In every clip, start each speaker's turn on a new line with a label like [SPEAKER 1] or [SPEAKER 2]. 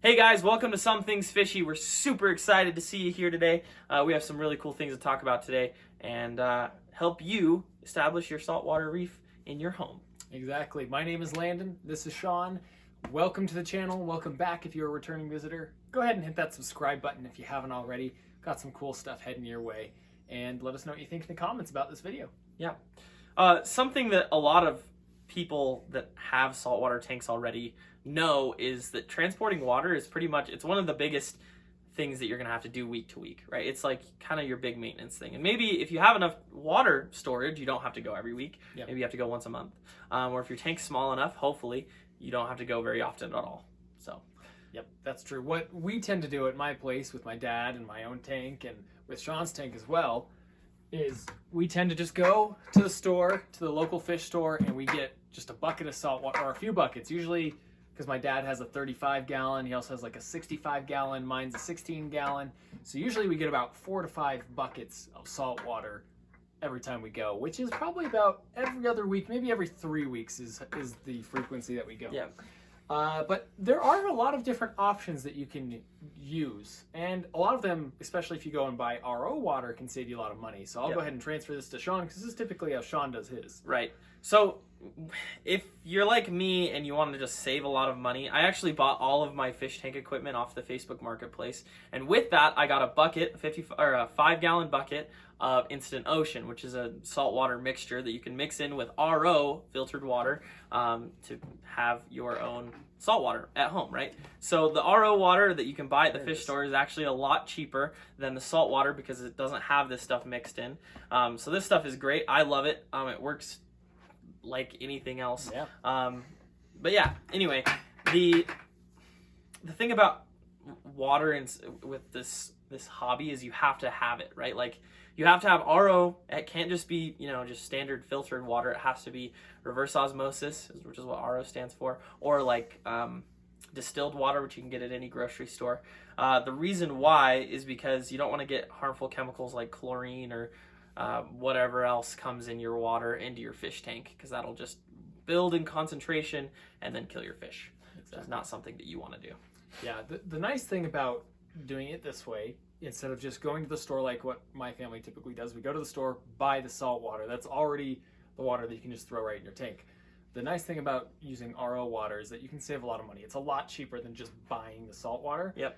[SPEAKER 1] Hey guys, welcome to Some Things Fishy. We're super excited to see you here today. We have some really cool things to talk about today and help you establish your saltwater reef in your home.
[SPEAKER 2] Exactly. My name is Landon. This is Sean. Welcome to the channel. Welcome back if you're a returning visitor. Go ahead and hit that subscribe button if you haven't already. Got some cool stuff heading your way. And let us know what you think in the comments about this video.
[SPEAKER 1] Yeah. Something that a lot of people that have saltwater tanks already know is that transporting water is pretty much, it's one of the biggest things that you're going to have to do week to week, right? It's like kind of your big maintenance thing. And maybe if you have enough water storage, you don't have to go every week. Yep. Maybe you have to go once a month. Or if your tank's small enough, hopefully you don't have to go very often at all. So,
[SPEAKER 2] yep, that's true. What we tend to do at my place with my dad and my own tank and with Sean's tank as well is we tend to just go to the store, to the local fish store, and we get just a bucket of salt water, or a few buckets, usually because my dad has a 35-gallon. He also has like a 65-gallon. Mine's a 16-gallon. So usually we get about 4 to 5 buckets of salt water every time we go, which is probably about every other week, maybe every 3 weeks is the frequency that we go.
[SPEAKER 1] yeah.
[SPEAKER 2] But there are a lot of different options that you can use, and a lot of them, especially if you go and buy RO water, can save you a lot of money. So I'll go ahead and transfer this to Sean, because this is typically how Sean does his.
[SPEAKER 1] Right. So if you're like me and you want to just save a lot of money, I actually bought all of my fish tank equipment off the Facebook Marketplace. And with that, I got a bucket, a 5-gallon bucket of Instant Ocean, which is a saltwater mixture that you can mix in with RO filtered water to have your own saltwater at home, right? So the RO water that you can buy at the fish store is actually a lot cheaper than the salt water because it doesn't have this stuff mixed in. So this stuff is great. I love it. It works like anything else.
[SPEAKER 2] Yeah.
[SPEAKER 1] But yeah, anyway, the thing about water and with this hobby is you have to have it, right? Like you have to have RO. It can't just be, just standard filtered water. It has to be reverse osmosis, which is what RO stands for, or like distilled water, which you can get at any grocery store. The reason why is because you don't want to get harmful chemicals like chlorine or whatever else comes in your water into your fish tank, because that'll just build in concentration and then kill your fish. Exactly. It's not something that you want to do.
[SPEAKER 2] Yeah, the nice thing about doing it this way, instead of just going to the store like what my family typically does, we go to the store, buy the salt water. That's already the water that you can just throw right in your tank. The nice thing about using RO water is that you can save a lot of money. It's a lot cheaper than just buying the salt water.
[SPEAKER 1] Yep.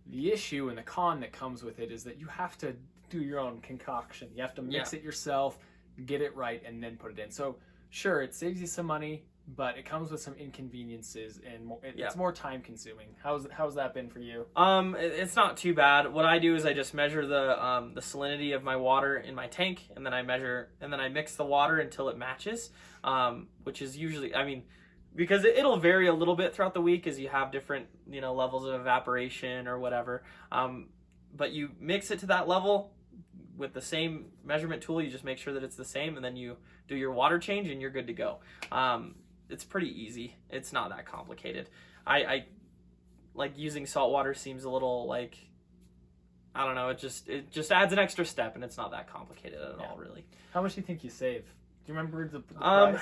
[SPEAKER 2] The issue and the con that comes with it is that you have to do your own concoction. You have to mix it yourself, get it right, and then put it in. So sure, it saves you some money, but it comes with some inconveniences and it's more time consuming. How's that been for you?
[SPEAKER 1] It's not too bad. What I do is I just measure the salinity of my water in my tank, and then I mix the water until it matches, which is usually, because it'll vary a little bit throughout the week as you have different, levels of evaporation or whatever. But you mix it to that level with the same measurement tool. You just make sure that it's the same, and then you do your water change and you're good to go. It's pretty easy. It's not that complicated. I like using salt water seems a little like, I don't know, it just adds an extra step, and it's not that complicated at all, really.
[SPEAKER 2] How much do you think you save? Do you remember the price?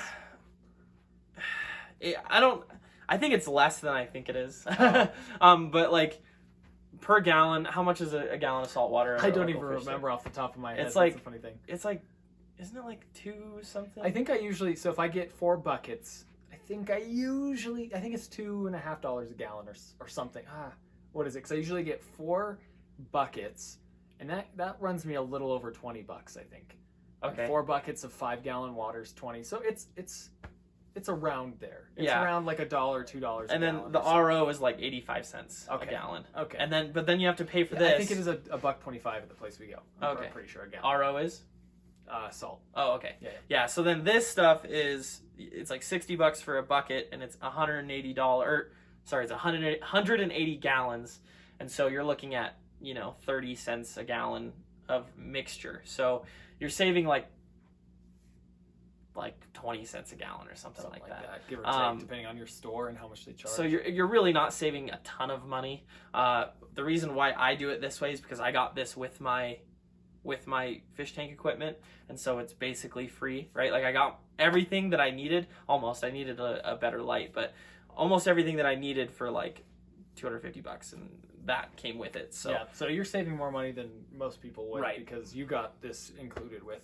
[SPEAKER 1] I think it's less than I think it is. But like per gallon, how much is a gallon of salt water?
[SPEAKER 2] I don't even remember off the top of my head.
[SPEAKER 1] It's like,
[SPEAKER 2] that's a funny thing.
[SPEAKER 1] It's like, isn't it like 2 something?
[SPEAKER 2] I think so if I get 4 buckets, I think it's $2.50 a gallon or something. What is it? Because I usually get 4 buckets, and that runs me a little over $20, I think.
[SPEAKER 1] Okay.
[SPEAKER 2] 4 buckets of 5-gallon water is 20. So it's around there. It's around like $1, $2
[SPEAKER 1] and then the RO is like 85 cents a gallon.
[SPEAKER 2] Okay.
[SPEAKER 1] And but then you have to pay for this.
[SPEAKER 2] I think it is $1.25 at the place we go. I'm pretty sure a gallon.
[SPEAKER 1] RO is
[SPEAKER 2] salt.
[SPEAKER 1] Oh, okay.
[SPEAKER 2] Yeah.
[SPEAKER 1] So then this stuff it's like $60 for a bucket, and it's $180. Sorry, it's 180 gallons, and so you're looking at 30 cents a gallon of mixture. So you're saving like 20 cents a gallon or something like that.
[SPEAKER 2] Give or take, depending on your store and how much they charge.
[SPEAKER 1] So you're really not saving a ton of money. The reason why I do it this way is because I got this with my fish tank equipment, and so it's basically free, right? Like I got everything that I needed. I needed a better light, but almost everything that I needed for like $250, and that came with it. So
[SPEAKER 2] yeah, so you're saving more money than most people would,
[SPEAKER 1] right,
[SPEAKER 2] because you got this included with,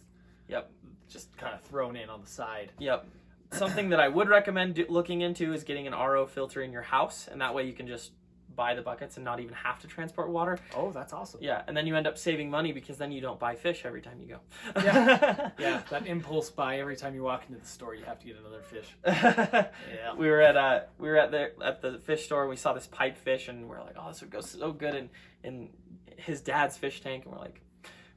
[SPEAKER 1] yep,
[SPEAKER 2] just kind of thrown in on the side.
[SPEAKER 1] Yep. Something that I would recommend looking into is getting an RO filter in your house, and that way you can just buy the buckets and not even have to transport water.
[SPEAKER 2] Oh, that's awesome.
[SPEAKER 1] Yeah, and then you end up saving money because then you don't buy fish every time you go.
[SPEAKER 2] Yeah, yeah, that impulse buy every time you walk into the store, you have to get another fish. Yeah,
[SPEAKER 1] we were at the fish store, and we saw this pipefish, and we're like, oh, this would go so good in his dad's fish tank, and we're like,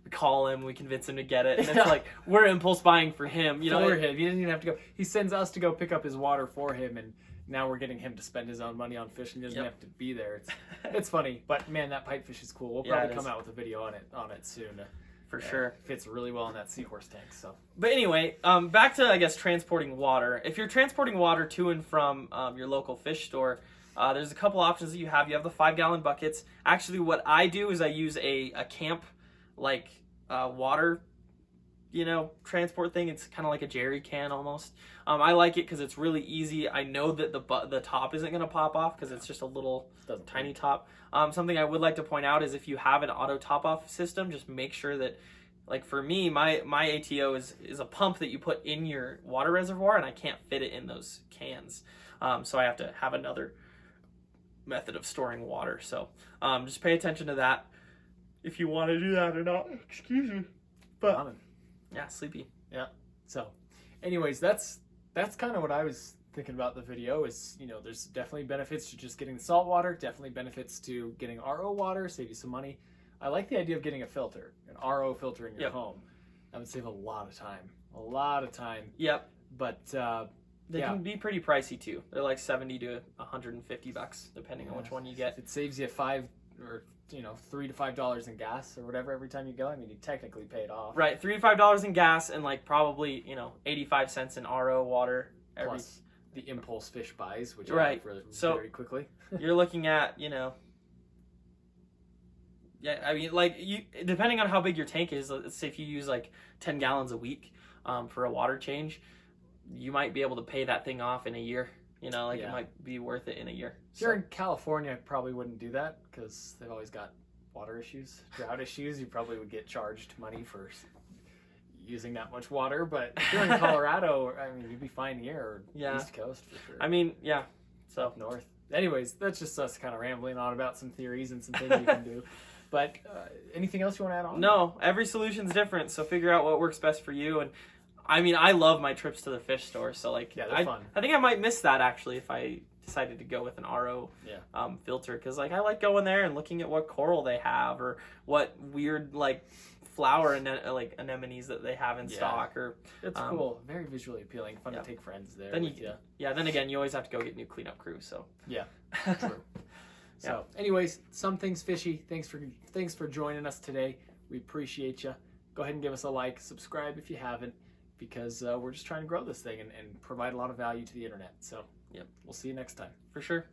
[SPEAKER 1] we call him, we convince him to get it, and it's like we're impulse buying for him, you know.
[SPEAKER 2] For him, he didn't even have to go. He sends us to go pick up his water for him, and now we're getting him to spend his own money on fish, and he doesn't have to be there. It's funny, but man, that pipefish is cool. We'll probably come out with a video on it soon.
[SPEAKER 1] For sure.
[SPEAKER 2] Fits really well in that seahorse tank. So,
[SPEAKER 1] but anyway, back to, I guess, transporting water. If you're transporting water to and from your local fish store, there's a couple options that you have. You have the 5-gallon buckets. Actually, what I do is I use a camp water, transport thing. It's kind of like a jerry can almost. I like it because it's really easy. I know that the top isn't going to pop off because it's just a little tiny top. Something I would like to point out is if you have an auto top off system, just make sure that, like for me, my ATO is a pump that you put in your water reservoir, and I can't fit it in those cans. So I have to have another method of storing water. So just pay attention to that if you want to do that or not. Excuse me. But yeah, sleepy.
[SPEAKER 2] Yeah. So anyways, that's kind of what I was thinking about the video is, there's definitely benefits to just getting the salt water, definitely benefits to getting RO water, save you some money. I like the idea of getting a filter, an RO filter in your home. That would save a lot of time.
[SPEAKER 1] Yep.
[SPEAKER 2] But
[SPEAKER 1] they can be pretty pricey too. They're like $70 to $150 depending on which one you get.
[SPEAKER 2] If it saves you $3 to $5 in gas or whatever every time you go, I mean, you technically pay it off.
[SPEAKER 1] Right, $3 to $5 in gas and like probably 85 cents in RO water.
[SPEAKER 2] Plus the impulse fish buys, which
[SPEAKER 1] right.
[SPEAKER 2] Very quickly.
[SPEAKER 1] You're looking at depending on how big your tank is. Let's say if you use like 10 gallons a week for a water change, you might be able to pay that thing off in a year. It might be worth it in a year.
[SPEAKER 2] If you're in California, probably wouldn't do that because they've always got water issues, drought issues. You probably would get charged money for using that much water. But if you're in Colorado, I mean, you'd be fine here, or East Coast for sure.
[SPEAKER 1] I mean, yeah. So
[SPEAKER 2] up north. Anyways, that's just us kind of rambling on about some theories and some things you can do. But anything else you want to add on?
[SPEAKER 1] No, every solution's different. So figure out what works best for you. And I mean, I love my trips to the fish store. So
[SPEAKER 2] they're fun.
[SPEAKER 1] I think I might miss that actually if I decided to go with an RO filter, because I like going there and looking at what coral they have or what weird flower anemones that they have in stock. Or
[SPEAKER 2] it's cool, very visually appealing, fun to take friends there.
[SPEAKER 1] Then again, you always have to go get new cleanup crew. So
[SPEAKER 2] true. So, anyways, some things fishy. Thanks for joining us today. We appreciate you. Go ahead and give us a like, subscribe if you haven't, because we're just trying to grow this thing and provide a lot of value to the internet. So, we'll see you next time.
[SPEAKER 1] For sure.